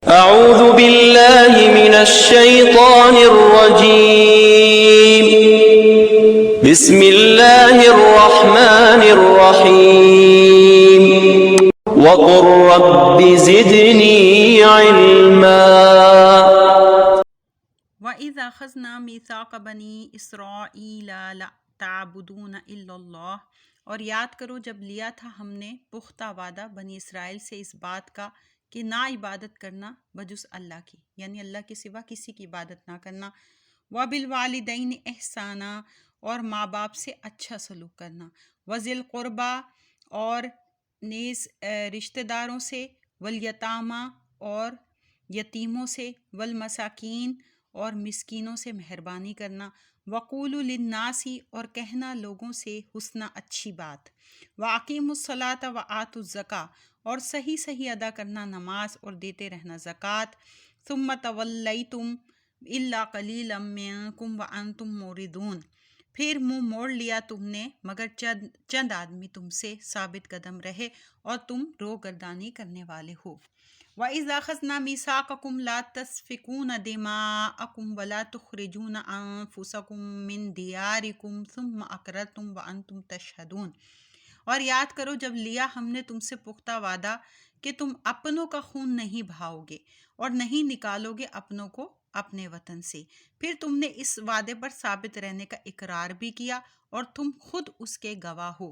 أعوذ بالله من الشيطان الرجيم بسم الله الرحمن الرحيم وقل رب زدني علما وَإِذْ أَخَذْنَا مِيثَاقَ بَنِي إِسْرَائِيلَ لَا تَعْبُدُونَ إِلَّا اللَّهَ، اور یاد کرو جب لیا تھا ہم نے پختہ وعدہ بنی اسرائیل سے اس بات کا کہ نہ عبادت کرنا بجز اللہ کی، یعنی اللہ کے سوا کسی کی عبادت نہ کرنا، وَبِالْوَالِدَيْنِ إِحْسَانًا، اور ماں باپ سے اچھا سلوک کرنا، وَذِي الْقُرْبَى، اور نیز رشتہ داروں سے، وَالْيَتَامَى، اور یتیموں سے، والمساکین، اور مسکینوں سے مہربانی کرنا، وقولوا للناس، اور کہنا لوگوں سے حسنا اچھی بات، واقیموا الصلاۃ وآتوا الزکاۃ، اور صحیح صحیح ادا کرنا نماز اور دیتے رہنا زکوٰۃ، ثم تولیتم الا قلیلا منکم وانتم موردون، پھر منہ موڑ لیا تم نے مگر چند آدمی تم سے ثابت قدم رہے اور تم روگردانی کرنے والے ہو۔ وَإِذْ أَخَذْنَا مِيثَاقَكُمْ لَا تَسْفِكُونَ دِمَاءَكُمْ وَلَا تُخْرِجُونَ أَنفُسَكُمْ مِنْ دِيَارِكُمْ ثُمَّ أَقْرَرْتُمْ وَأَنْتُمْ تَشْهَدُونَ، اور یاد کرو جب لیا ہم نے تم سے پختہ وعدہ کہ تم اپنوں کا خون نہیں بہاؤ گے اور نہیں نکالو گے اپنوں کو اپنے وطن سے، پھر تم نے اس وعدے پر ثابت رہنے کا اقرار بھی کیا اور تم خود اس کے گواہ ہو۔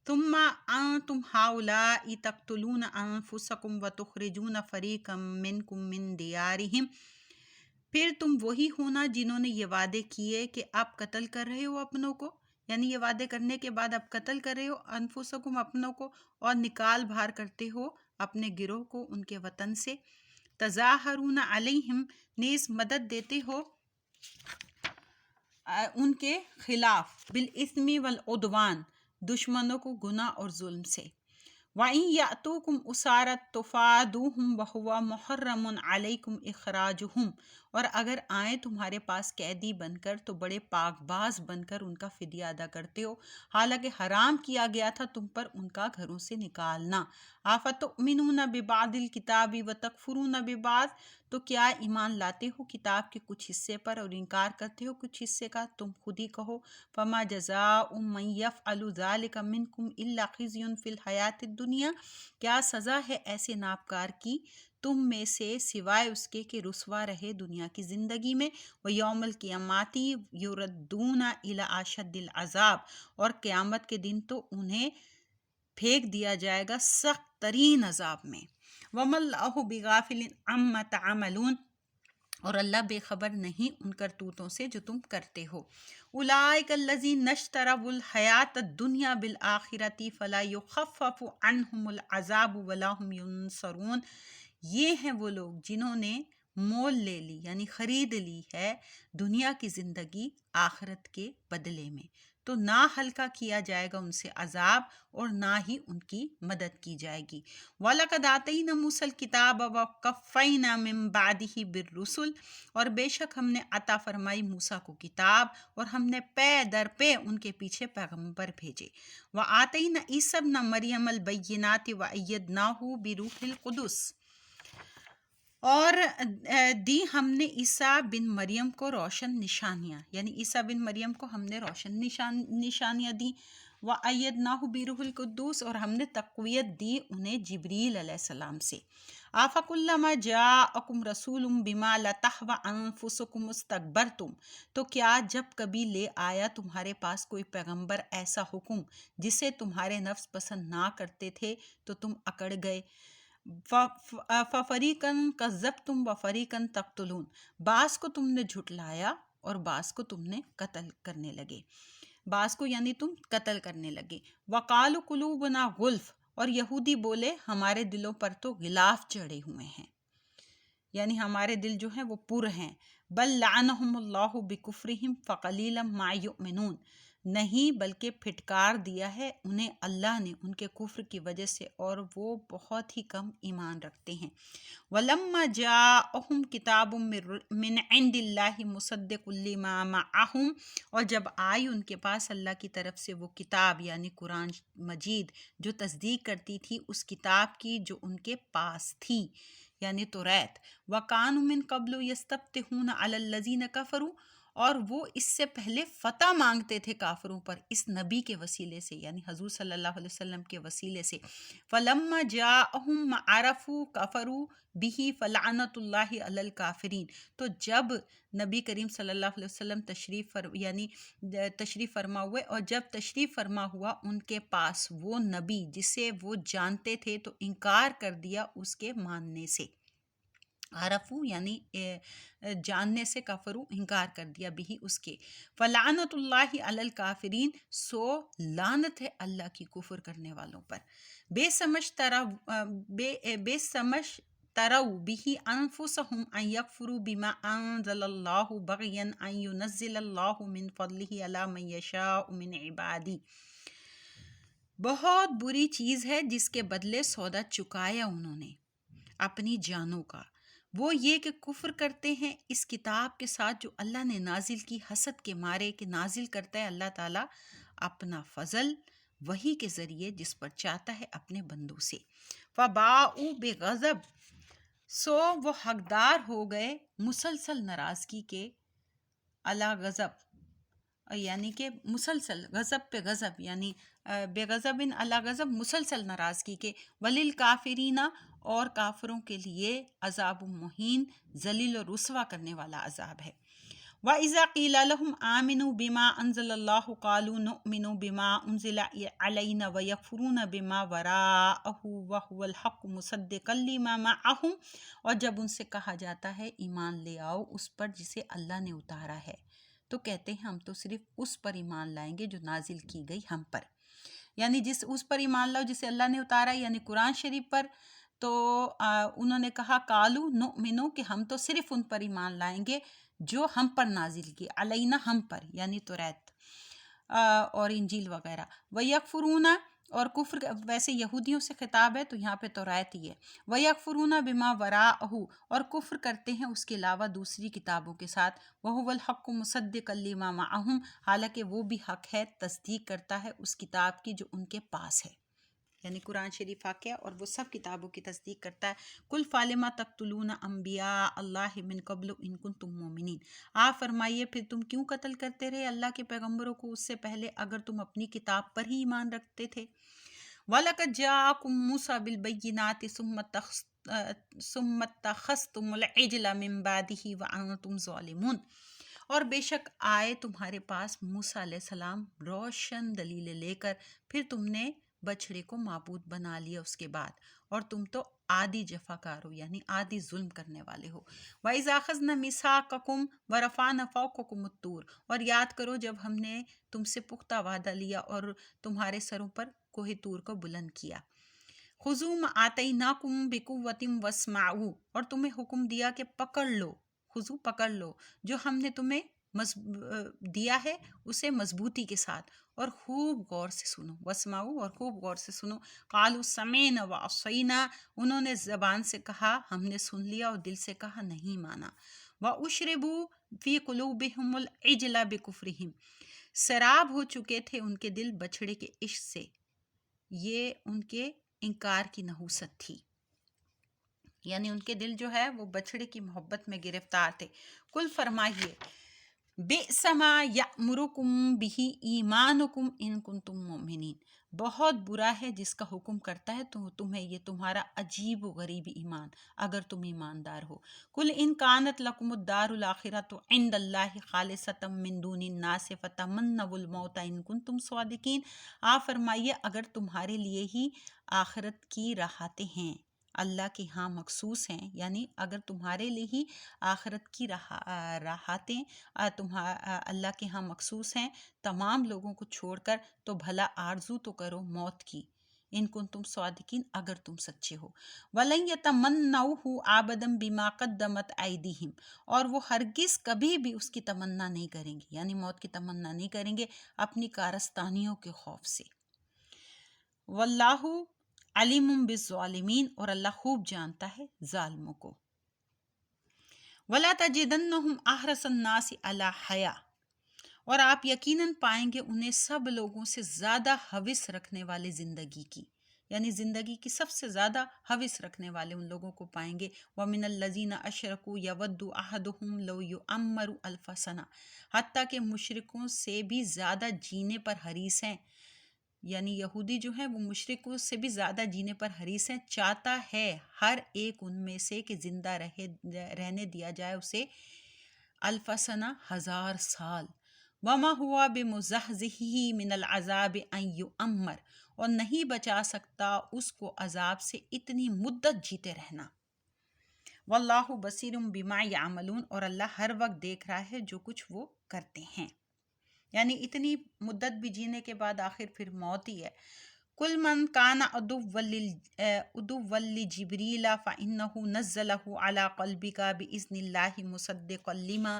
ثم انتم ہؤلاء تقتلون انفسکم وتخرجون فریقا منکم من دیارہم، پھر تم وہی ہونا جنہوں نے یہ وعدے کیے کہ آپ قتل کر رہے ہو اپنوں کو، یعنی یہ وعدے کرنے کے بعد آپ قتل کر رہے ہو انفسکم اپنوں کو، اور نکال باہر کرتے ہو اپنے گروہ کو ان کے وطن سے، تظاہرون علیہم، نیز مدد دیتے ہو ان کے خلاف، بالاثم والعدوان، دشمنوں کو گناہ اور ظلم سے، وَإِن يَأْتُوكُمْ أُسَارَىٰ تُفَادُوهُمْ وَهُوَ مُحَرَّمٌ عَلَيْكُمْ إِخْرَاجُهُمْ، اور اگر آئیں تمہارے پاس قیدی بن کر تو بڑے پاک باز بن کر ان کا فدیہ ادا کرتے ہو، حالانکہ حرام کیا گیا تھا تم پر ان کا گھروں سے نکالنا۔ آفَتُؤْمِنُونَ بِبَعْضِ الْكِتَابِ وَتَكْفُرُونَ بِبَعْضٍ، تو کیا ایمان لاتے ہو کتاب کے کچھ حصے پر اور انکار کرتے ہو کچھ حصے کا؟ تم خود ہی کہو، فَمَا جَزَاءُ مَن يَفْعَلُ ذَلِكَ مِنكُمْ إِلَّا خِزْيٌ فِي الْحَيَاةِ الدُّنْيَا، کیا سزا ہے ایسے ناپکار کی تم میں سے سوائے اس کے کہ رسوا رہے دنیا کی زندگی میں، وَيَوْمَ الْقِيَامَةِ يُرَدُّونَ إِلَىٰ أَشَدِّ الْعَذَابِ، اور قیامت کے دن تو انہیں پھینک دیا جائے گا سخت ترین عذاب میں۔ وَمَا اللَّهُ بِغَافِلٍ عَمَّا تَعْمَلُونَ، اور اللہ بے خبر نہیں ان کرتوتوں سے جو تم کرتے ہو۔ اولئک الذین اشتروا الحیاۃ الدنیا بالآخرۃ فلا یخفف عنہم العذاب ولا هم ینصرون، یہ ہیں وہ لوگ جنہوں نے مول لے لی یعنی خرید لی ہے دنیا کی زندگی آخرت کے بدلے میں، تو نہ ہلکا کیا جائے گا ان سے عذاب اور نہ ہی ان کی مدد کی جائے گی۔ وَلَقَدْ آتَيْنَا مُوسَى الْكِتَابَ وَقَفَّيْنَا مِن بَعْدِهِ بِالرُّسُلِ، اور بے شک ہم نے عطا فرمائی موسیٰ کو کتاب اور ہم نے پے در پے ان کے پیچھے پیغمبر بھیجے۔ وَآتَيْنَا عِیسیٰ ابْنَ مَرْیَمَ الْبَیِّنَاتِ وَأَیَّدْنَاهُ بِرُوحِ الْقُدُسِ، اور دی ہم نے عیسیٰ بن مریم کو روشن نشانیاں، یعنی عیسیٰ بن مریم کو ہم نے روشن نشانیاں دی، وَأَیَّدْنَاهُ بِرُوحِ الْقُدُسِ، اور ہم نے تقویت دی انہیں جبریل علیہ السلام سے۔ آفَکُلَّمَا جَاءَکُمْ رَسُولٌ بِمَا لَا تَہْوَىٰ أَنفُسُکُمُ اسْتَکْبَرْتُمْ، تو کیا جب کبھی لے آیا تمہارے پاس کوئی پیغمبر ایسا حکم جسے تمہارے نفس پسند نہ کرتے تھے تو تم اکڑ گئے۔ فَفَرِيقًا كَذَّبْتُمْ وَفَرِيقًا تَقْتُلُونَ، بعض کو تم نے جھٹلایا اور بعض کو تم نے قتل کرنے لگے، بعض کو یعنی تم قتل کرنے لگے۔ وَقَالُوا قُلُوبُنَا غُلْفٌ، اور یہودی بولے ہمارے دلوں پر تو غلاف چڑھے ہوئے ہیں، یعنی ہمارے دل جو ہیں وہ پر ہیں۔ بل لعنہم اللہ بکفرہم فقلیلا ما یؤمنون، نہیں بلکہ پھٹکار دیا ہے انہیں اللہ نے ان کے کفر کی وجہ سے اور وہ بہت ہی کم ایمان رکھتے ہیں۔ وَلَمَّا جَاءَهُمْ كِتَابٌ مِّنْ عِندِ اللَّهِ مُصَدِّقٌ لِّمَا مَعَهُمْ، اور جب آئی ان کے پاس اللہ کی طرف سے وہ کتاب یعنی قرآن مجید جو تصدیق کرتی تھی اس کتاب کی جو ان کے پاس تھی، یعنی توریت، وَكَانُوا مِن قَبْلُ يَسْتَفْتِحُونَ عَلَى الَّذِينَ كَفَرُوا، اور وہ اس سے پہلے فتح مانگتے تھے کافروں پر اس نبی کے وسیلے سے، یعنی حضور صلی اللہ علیہ وسلم کے وسیلے سے۔ فَلَمَّا جَاءَهُم مَّا عَرَفُوا كَفَرُوا بِهِ فَلَعْنَةُ اللَّهِ عَلَى الْكَافِرِينَ، تو جب نبی کریم صلی اللہ علیہ وسلم تشریف فرما ہوئے، اور جب تشریف فرما ہوا ان کے پاس وہ نبی جسے وہ جانتے تھے، تو انکار کر دیا اس کے ماننے سے۔ عرفو یعنی جاننے سے، کفرو انکار کر دیا بھی اس کے۔ فلعنت اللہ علی الکافرین، سو لعنت ہے اللہ کی کفر کرنے والوں پر۔ بے سمجھ تروا به انفسهم ان یکفروا بما انزل اللہ بغیا ان ینزل اللہ من فضلہ علی من یشاء من عبادی، بہت بری چیز ہے جس کے بدلے سودا چکایا انہوں نے اپنی جانوں کا، وہ یہ کہ کفر کرتے ہیں اس کتاب کے ساتھ جو اللہ نے نازل کی، حسد کے مارے کہ نازل کرتا ہے اللہ تعالیٰ اپنا فضل وحی کے ذریعے جس پر چاہتا ہے اپنے بندوں سے۔ فَبَاءُوا بِغَضَب، سو وہ حقدار ہو گئے مسلسل ناراضگی کے، علی غضب یعنی کہ مسلسل، غضب پہ غضب یعنی بے غضب علی غضب، مسلسل ناراضگی کے، وللکافرین، اور کافروں کے لیے عذاب مہین، ذلیل و رسوا کرنے والا عذاب ہے۔ وَإِذَا قِيلَ لَهُمْ آمِنُوا بِمَا أَنزَلَ اللَّهُ قَالُوا نُؤْمِنُ بِمَا أُنزِلَ عَلَيْنَا وَيَكْفُرُونَ بِمَا وَرَاءَهُ وَهُوَ الْحَقُّ مُصَدِّقًا لِمَا مَعَهُمْ، اور جب ان سے کہا جاتا ہے ایمان لے آؤ اس پر جسے اللہ نے اتارا ہے، تو کہتے ہیں ہم تو صرف اس پر ایمان لائیں گے جو نازل کی گئی ہم پر، یعنی اس پر ایمان لاؤ جسے اللہ نے اتارا یعنی قرآن شریف پر۔ تو انہوں نے کہا کالو نؤمنو کہ ہم تو صرف ان پر ایمان لائیں گے جو ہم پر نازل کی، علینا ہم پر، یعنی توریت اور انجیل وغیرہ۔ وَيَكْفُرُونَ، اور کفر ویسے یہودیوں سے خطاب ہے تو یہاں پہ توریت ہی ہے۔ وَيَكْفُرُونَ بِمَا وَرَاءَهُ، اور کفر کرتے ہیں اس کے علاوہ دوسری کتابوں کے ساتھ۔ وَهُوَ الْحَقُّ مُصَدِّقًا لِمَا مَعَهُمْ، حالانکہ وہ بھی حق ہے، تصدیق کرتا ہے اس کتاب کی جو ان کے پاس ہے، یعنی قرآن شریف واقعہ، اور وہ سب کتابوں کی تصدیق کرتا ہے۔ کل فالما تقتلون انبیاء اللہ من قبل ان کنتم مؤمنین، آپ فرمائیے پھر تم کیوں قتل کرتے رہے اللہ کے پیغمبروں کو اس سے پہلے اگر تم اپنی کتاب پر ہی ایمان رکھتے تھے۔ وَلَقَدْ جَاءَكُم مُوسَىٰ بِالْبَيِّنَاتِ ثُمَّ اتَّخَذْتُمُ الْعِجْلَ مِن بَعْدِهِ وَأَنْتُمْ ظَالِمُونَ، اور بے شک آئے تمہارے پاس موسیٰ علیہ السلام روشن دلیلیں لے کر، پھر تم نے بچھڑے کو معبود بنا لیا اس کے بعد، اور تم تو عادی جفاکار ہو، یعنی عادی ظلم کرنے والے ہو۔ وَإِذَا أَخَذْنَا مِيثَاقَكُمْ وَرَفَعْنَا فَوْقَكُمُ الطُّورَ، اور یاد کرو جب ہم نے تم سے پختہ وعدہ لیا اور تمہارے سروں پر کوہ طور کو بلند کیا۔ خُذُوا مَا آتَيْنَاكُمْ بِقُوَّةٍ وَاسْمَعُوا، اور تمہیں حکم دیا کہ پکڑ لو، خُذُوا پکڑ لو، جو ہم نے تمہیں دیا ہے اسے مضبوطی کے ساتھ، اور خوب غور سے سنو، واسمعوا، اور خوب غور سے سنو۔ قالوا سمعنا وعصینا، انہوں نے زبان سے کہا ہم نے سن لیا، اور دل سے کہا نہیں مانا۔ وَأُشْرِبُوا فِي قُلُوبِهِمُ الْعِجْلَ بِكُفْرِهِمْ، سراب ہو چکے تھے ان کے دل بچھڑے کے عشق سے، یہ ان کے انکار کی نحوست تھی، یعنی ان کے دل جو ہے وہ بچھڑے کی محبت میں گرفتار تھے۔ کل فرمائیے بئس ما یأمرکم بہ ایمانکم ان کنتم مؤمنین، بہت برا ہے جس کا حکم کرتا ہے تو تمہیں یہ تمہارا عجیب و غریب ایمان اگر تم ایماندار ہو۔ کل ان کانت لکم الدار الاخرۃ عند اللہ خالصۃ من دون الناس فتمنوا الموت ان کنتم صادقین، آپ فرمائیے اگر تمہارے لیے ہی آخرت کی راحتیں ہیں، اللہ کے ہاں مخصوص ہیں، یعنی اگر تمہارے لیے ہی آخرت کی راحتیں اللہ کے ہاں مخصوص ہیں تمام لوگوں کو چھوڑ کر، تو بھلا آرزو تو کرو موت کی، ان کنتم صادقین اگر تم سچے ہو۔ وَلَن يَتَمَنَّوْهُ أَبَدًا بِمَا قَدَّمَتْ أَيْدِيهِمْ، اور وہ ہرگز کبھی بھی اس کی تمنا نہیں کریں گے، یعنی موت کی تمنا نہیں کریں گے اپنی کارستانیوں کے خوف سے۔ وَاللَّهُ علیم بالظالمین، اور اللہ خوب جانتا ہے ظالموں کو۔ وَلَا تَجِدَنَّهُمْ أَحْرَصَ النَّاسِ عَلَىٰ حَيَاةٍ، اور آپ یقیناً پائیں گے انہیں سب لوگوں سے زیادہ ہوس رکھنے والے زندگی کی، یعنی زندگی کی سب سے زیادہ حوث رکھنے والے ان لوگوں کو پائیں گے۔ وَمِنَ الَّذِينَ أَشْرَكُوا يَوَدُّ أَحَدُهُمْ لَوْ يُعَمَّرُ أَلْفَ سَنَةٍ، حتیٰ کہ مشرکوں سے بھی زیادہ جینے پر حریص ہیں، یعنی یہودی جو ہیں وہ مشرکوں سے بھی زیادہ جینے پر حریص ہیں، چاہتا ہے ہر ایک ان میں سے کہ زندہ رہنے دیا جائے اسے الف سنہ 1000 سال۔ وما ہوا بمزحزحہ من العذاب ان یعمر، اور نہیں بچا سکتا اس کو عذاب سے اتنی مدت جیتے رہنا۔ واللہ بصیر بما یعملون، اور اللہ ہر وقت دیکھ رہا ہے جو کچھ وہ کرتے ہیں، یعنی اتنی مدت بھی جینے کے بعد آخر پھر موت ہی ہے۔ کل من کان عدوا لجبریل فإنہ نزلہ علی قلبک بإذن اللہ مصدقا لما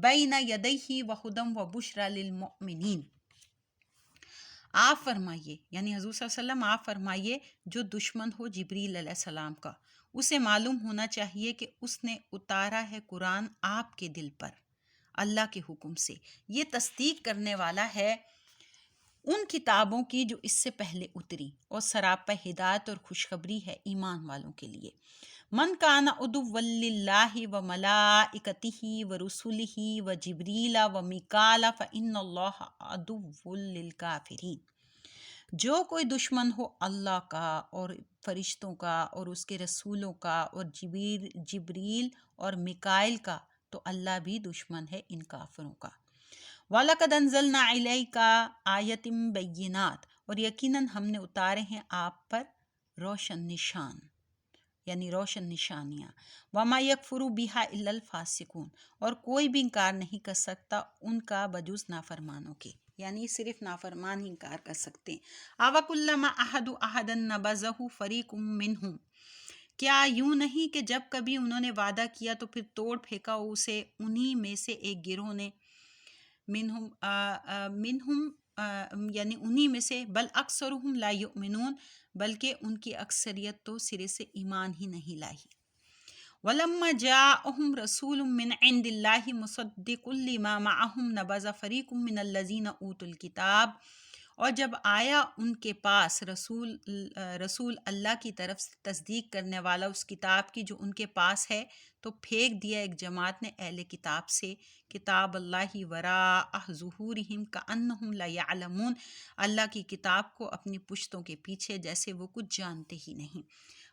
بین یدیہ وہدی وبشری للمؤمنین۔ آپ فرمائیے، یعنی حضور صلی اللہ علیہ وسلم آپ فرمائیے، جو دشمن ہو جبریل علیہ السلام کا، اسے معلوم ہونا چاہیے کہ اس نے اتارا ہے قرآن آپ کے دل پر اللہ کے حکم سے، یہ تصدیق کرنے والا ہے ان کتابوں کی جو اس سے پہلے اتری، اور سراپا ہدایت اور خوشخبری ہے ایمان والوں کے لیے۔ من کان عدوا للہ وملائکتہ ورسلہ وجبریل ومیکال فإن اللہ عدو للکافرین، جو کوئی دشمن ہو اللہ کا اور فرشتوں کا اور اس کے رسولوں کا اور جبریل اور میکائل کا، تو اللہ بھی دشمن ہے ان کافروں کا۔ وَلَقَدْ أَنزَلْنَا إِلَيْكَ آیَاتٍ بَیِّنَاتٍ، اور یقیناً ہم نے اتارے ہیں آپ پر روشن نشان، یعنی روشن نشانیاں۔ وَمَا يَكْفُرُ بِهَا إِلَّا الْفَاسِقُونَ، اور کوئی بھی انکار نہیں کر سکتا ان کا بجز نافرمانوں کے، یعنی صرف نافرمان ہی انکار کر سکتے ہیں۔ أَوَكُلَّمَا عَاهَدُوا عَهْدًا نَبَذَهُ فَرِيقٌ مِّنْهُمْ، کیا یوں نہیں کہ جب کبھی انہوں نے وعدہ کیا تو پھر توڑ پھینکا اسے انہی میں سے ایک گروہ نے، منہم یعنی انہی میں سے، بل اکثرہم لا یؤمنون، بلکہ ان کی اکثریت تو سرے سے ایمان ہی نہیں لائی۔ وَلَمَّا جَاءَهُمْ رَسُولٌ مِّنْ عِنْدِ اللَّهِ مُصَدِّقٌ لِّمَا مَعَهُمْ نَبَذَ فَرِيقٌ مِّنَ الَّذِينَ أُوتُوا الْكِتَابَ، اور جب آیا ان کے پاس رسول اللہ کی طرف سے تصدیق کرنے والا اس کتاب کی جو ان کے پاس ہے، تو پھینک دیا ایک جماعت نے اہل کتاب سے کتاب اللہ وراء ظہورہم کأنہم لا یعلمون، اللہ کی کتاب کو اپنی پشتوں کے پیچھے جیسے وہ کچھ جانتے ہی نہیں۔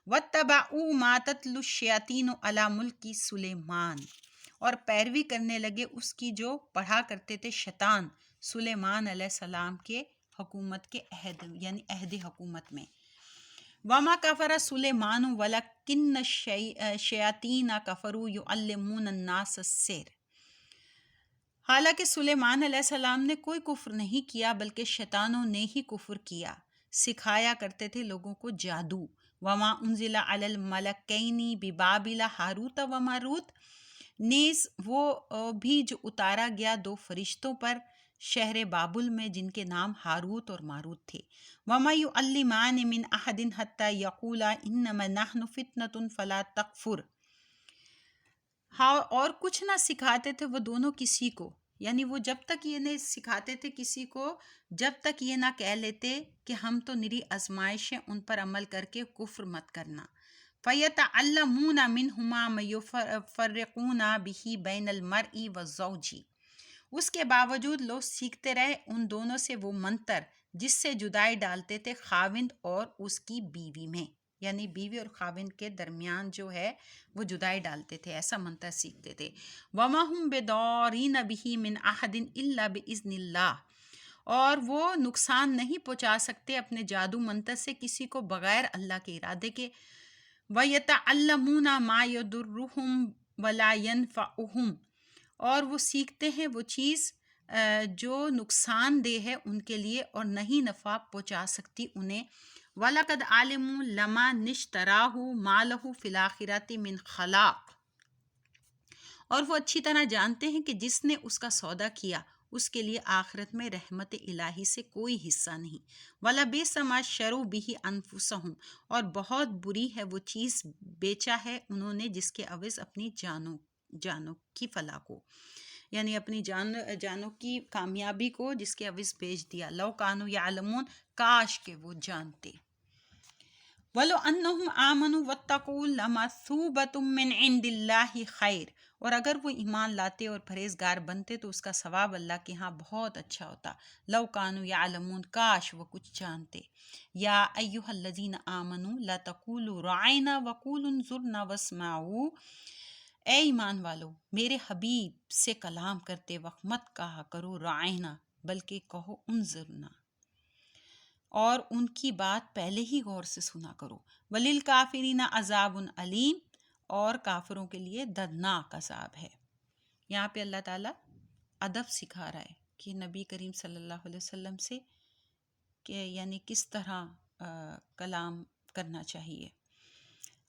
واتبعوا ما تتلو الشیاطین علی ملک سلیمان، اور پیروی کرنے لگے اس کی جو پڑھا کرتے تھے شیطان سلیمان علیہ السلام کے حکومت کے عہد، یعنی عہد حکومت میں۔ وما کفر سلیمان ولکن الشیاطین کفروا یعلمون الناس السحر، حالانکہ سلیمان علیہ السلام نے کوئی کفر نہیں کیا بلکہ شیطانوں نے ہی کفر کیا، سکھایا کرتے تھے لوگوں کو جادو۔ وما انزل علی الملکین ببابل ہاروت و ماروت، نیز وہ بھی جو اتارا گیا دو فرشتوں پر شہر بابل میں جن کے نام ہاروت اور ماروت تھے۔ وما یعلمان من احد حتی یقولا انما نحن فتنۃ فلا تکفر، اور کچھ نہ سکھاتے تھے وہ دونوں کسی کو، یعنی وہ جب تک یہ نہیں سکھاتے تھے کسی کو جب تک یہ نہ کہہ لیتے کہ ہم تو نری آزمائش ہیں، ان پر عمل کر کے کفر مت کرنا۔ فَيَتَعَلَّمُونَ مِنْهُمَا مَا يُفَرِّقُونَ بِهِ بَيْنَ الْمَرْءِ وَالزَّوْجِ، اس کے باوجود لوگ سیکھتے رہے ان دونوں سے وہ منتر جس سے جدائی ڈالتے تھے خاوند اور اس کی بیوی میں، یعنی بیوی اور خاوند کے درمیان جو ہے وہ جدائی ڈالتے تھے، ایسا منتر سیکھتے تھے۔ وَمَا هُمْ بِضَارِّينَ بِهِ مِنْ أَحَدٍ إِلَّا بِإِذْنِ اللَّهِ، اور وہ نقصان نہیں پہنچا سکتے اپنے جادو منتر سے کسی کو بغیر اللہ کے ارادے کے۔ وَيَتَعَلَّمُونَ مَا يَضُرُّهُمْ وَلَا يَنْفَعُهُمْ، اور وہ سیکھتے ہیں وہ چیز جو نقصان دہ ہے ان کے لیے اور نہیں نفع پہنچا سکتی انہیں۔ وَلَقَدْ عَلِمُوا لَمَنِ اشْتَرَاهُ مَا لَهُ فِي الْآخِرَةِ مِنْ خَلَاقٍ، اور وہ اچھی طرح جانتے ہیں کہ جس نے اس کا سودا کیا اس کے لیے آخرت میں رحمت الہی سے کوئی حصہ نہیں۔ وَلَبِئْسَ مَا اشْتَرَوْا بِهِ أَنفُسَهُمْ، اور بہت بری ہے وہ چیز بیچا ہے انہوں نے جس کے عوض اپنی جانوں کی فلاح کو، یعنی اپنی جانوں کی کامیابی کو جس کے عوض بیچ دیا۔ لو کانوا یعلمون، کاش کہ وہ جانتے۔ وَلَوْ أَنَّهُمْ آمَنُوا وَاتَّقُوا لَمَثُوبَةٌ مِّنْ عِندِ اللَّهِ خَيْرٌ، اور اگر وہ ایمان لاتے اور پرہیزگار بنتے تو اس کا ثواب اللہ کے ہاں بہت اچھا ہوتا۔ لو کانوا یعلمون، کاش وہ کچھ جانتے۔ یا ایھا الذین آمنوا لا تقولوا رعینا وقولوا انظرنا واسمعوا، اے ایمان والو میرے حبیب سے کلام کرتے وقت مت کہا کرو رعینا، بلکہ کہو انظرنا، اور ان کی بات پہلے ہی غور سے سنا کرو۔ وَلِلْكَافِرِينَ عَذَابٌ علیم، اور کافروں کے لیے دردناک عذاب ہے۔ یہاں پہ اللہ تعالیٰ ادب سکھا رہا ہے کہ نبی کریم صلی اللہ علیہ وسلم سے کہ یعنی کس طرح کلام کرنا چاہیے۔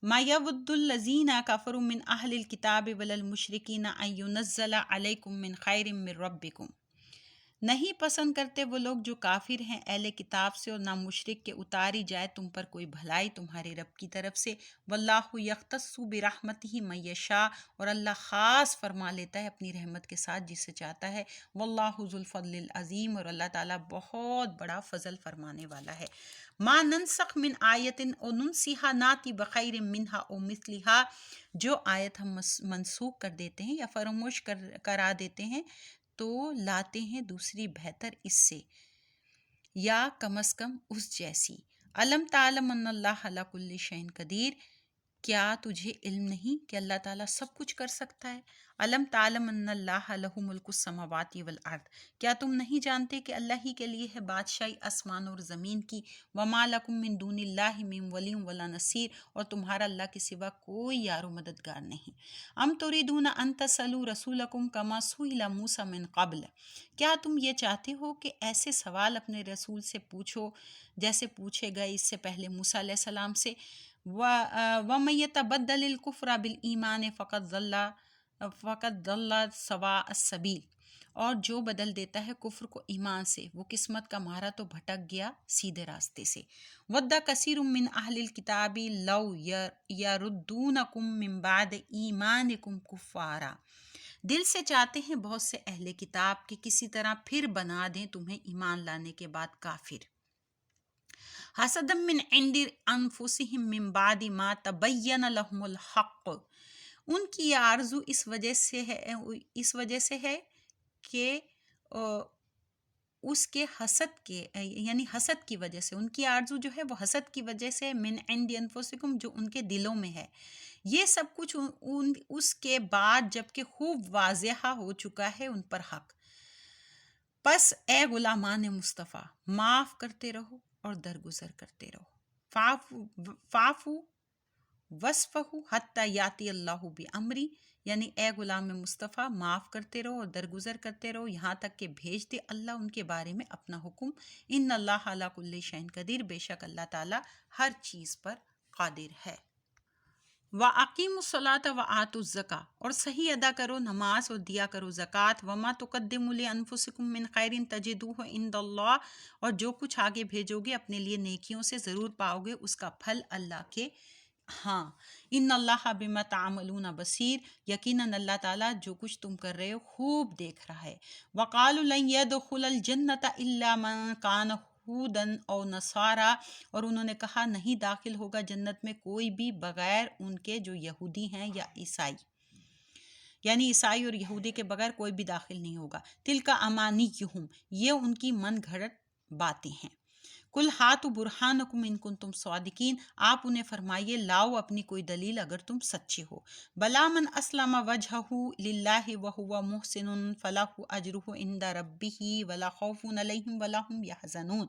مَا يَوَدُّ الَّذِينَ كَفَرُوا مِنْ أَهْلِ الْكِتَابِ وَلَا الْمُشْرِكِينَ أَن يُنَزَّلَ عَلَيْكُم مِّن خَيْرٍ مِّن رَّبِّكُمْ، نہیں پسند کرتے وہ لوگ جو کافر ہیں اہل کتاب سے، اور نہ مشرک کے اتاری جائے تم پر کوئی بھلائی تمہارے رب کی طرف سے۔ واللہ یختص برحمتہ من یشاء، اور اللہ خاص فرما لیتا ہے اپنی رحمت کے ساتھ جسے چاہتا ہے۔ واللہ ذو الفضل العظیم، اور اللہ تعالیٰ بہت بڑا فضل فرمانے والا ہے۔ ما ننسخ من آیت او ننسیہا ناتی بخیر منہا او مثلہا، جو آیت ہم منسوخ کر دیتے ہیں یا فراموش کرا دیتے ہیں تو لاتے ہیں دوسری بہتر اس سے، یا کم از کم اس جیسی۔ علم تعلم ان اللہ علی کل شیء قدیر، کیا تجھے علم نہیں کہ اللہ تعالیٰ سب کچھ کر سکتا ہے؟ علم تعلم ان اللہ لہ ملک السماوات والارض، کیا تم نہیں جانتے کہ اللہ ہی کے لیے ہے بادشاہی آسمان اور زمین کی؟ وما لکم من دون اللہ من ولی ولا نصیر، اور تمہارا اللہ کے سوا کوئی یار و مددگار نہیں۔ ام تريدون ان تسألوا رسولکم کما سئل موسیٰ من قبل، کیا تم یہ چاہتے ہو کہ ایسے سوال اپنے رسول سے پوچھو جیسے پوچھے گئے اس سے پہلے موسیٰ علیہ السلام سے؟ وَمَن يَتَبَدَّلِ الْكُفْرَ بِالْإِيمَانِ فَقَدْ ضَلَّ سَوَاءَ السَّبِيلِ، اور جو بدل دیتا ہے کفر کو ایمان سے وہ قسمت کا مارا تو بھٹک گیا سیدھے راستے سے۔ وَدَّ كَثِيرٌ مِّنْ أَهْلِ الْكِتَابِ لَوْ يَرُدُّونَكُم مِّن بَعْدِ إِيمَانِكُمْ كُفَّارًا، دل سے چاہتے ہیں بہت سے اہل کتاب کہ کسی طرح پھر بنا دیں تمہیں ایمان لانے کے بعد کافر۔ حسدا من عند انفسهم من بعد ما تبین لهم الحق، ان کی یہ آرزو اس وجہ سے ہے کہ اس کے حسد کے یعنی حسد کی وجہ سے، ان کی آرزو جو ہے وہ حسد کی وجہ سے، من عند انفسکم جو ان کے دلوں میں ہے، یہ سب کچھ اس کے بعد جب کہ خوب واضح ہو چکا ہے ان پر حق۔ پس اے غلامان مصطفیٰ معاف کرتے رہو اور درگزر کرتے رہو۔ فعفو وصفحوا حتی یاتی اللہ بامری، یعنی اے غلام مصطفیٰ معاف کرتے رہو اور درگزر کرتے رہو یہاں تک کہ بھیج دے اللہ ان کے بارے میں اپنا حکم۔ ان اللہ علی کل شیء قدیر، بے شک اللہ تعالیٰ ہر چیز پر قادر ہے۔ وَأَقِیمُوا الصَّلَاةَ وَآتُوا الزَّکَاةَ، اور صحیح ادا کرو نماز اور دیا کرو زکوٰۃ۔ وَمَا تُقَدِّمُوا لِأَنفُسِکُم مِّن خَیْرٍ تَجِدُوهُ عِندَ اللَّهِ، اور جو کچھ آگے بھیجو گے اپنے لیے نیکیوں سے ضرور پاؤ گے اس کا پھل اللہ کے ہاں۔ ان اللہ بما تعملون بصیر، یقیناً اللہ تعالیٰ جو کچھ تم کر رہے ہو خوب دیکھ رہا ہے۔ وقالوا لن يدخل الجنة الا من كان ہودن او نصارا، اور انہوں نے کہا نہیں داخل ہوگا جنت میں کوئی بھی بغیر ان کے جو یہودی ہیں یا عیسائی، یعنی عیسائی اور یہودی کے بغیر کوئی بھی داخل نہیں ہوگا۔ تلک امانیہم، یہ ان کی من گھڑت باتیں ہیں۔ کل ہاتوا برہانکم ان کنتم صادقین، آپ انہیں فرمائیے لاؤ اپنی کوئی دلیل اگر تم سچے ہو۔ بلا من اسلم وجہہ للہ وہو محسن فلہ اجرہ عند ربہ ولا خوف علیہم ولا ہم یحزنون،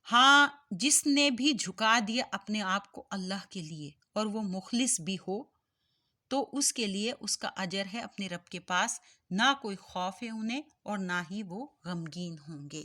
ہاں جس نے بھی جھکا دیا اپنے آپ کو اللہ کے لیے اور وہ مخلص بھی ہو تو اس کے لیے اس کا اجر ہے اپنے رب کے پاس، نہ کوئی خوف ہے انہیں اور نہ ہی وہ غمگین ہوں گے۔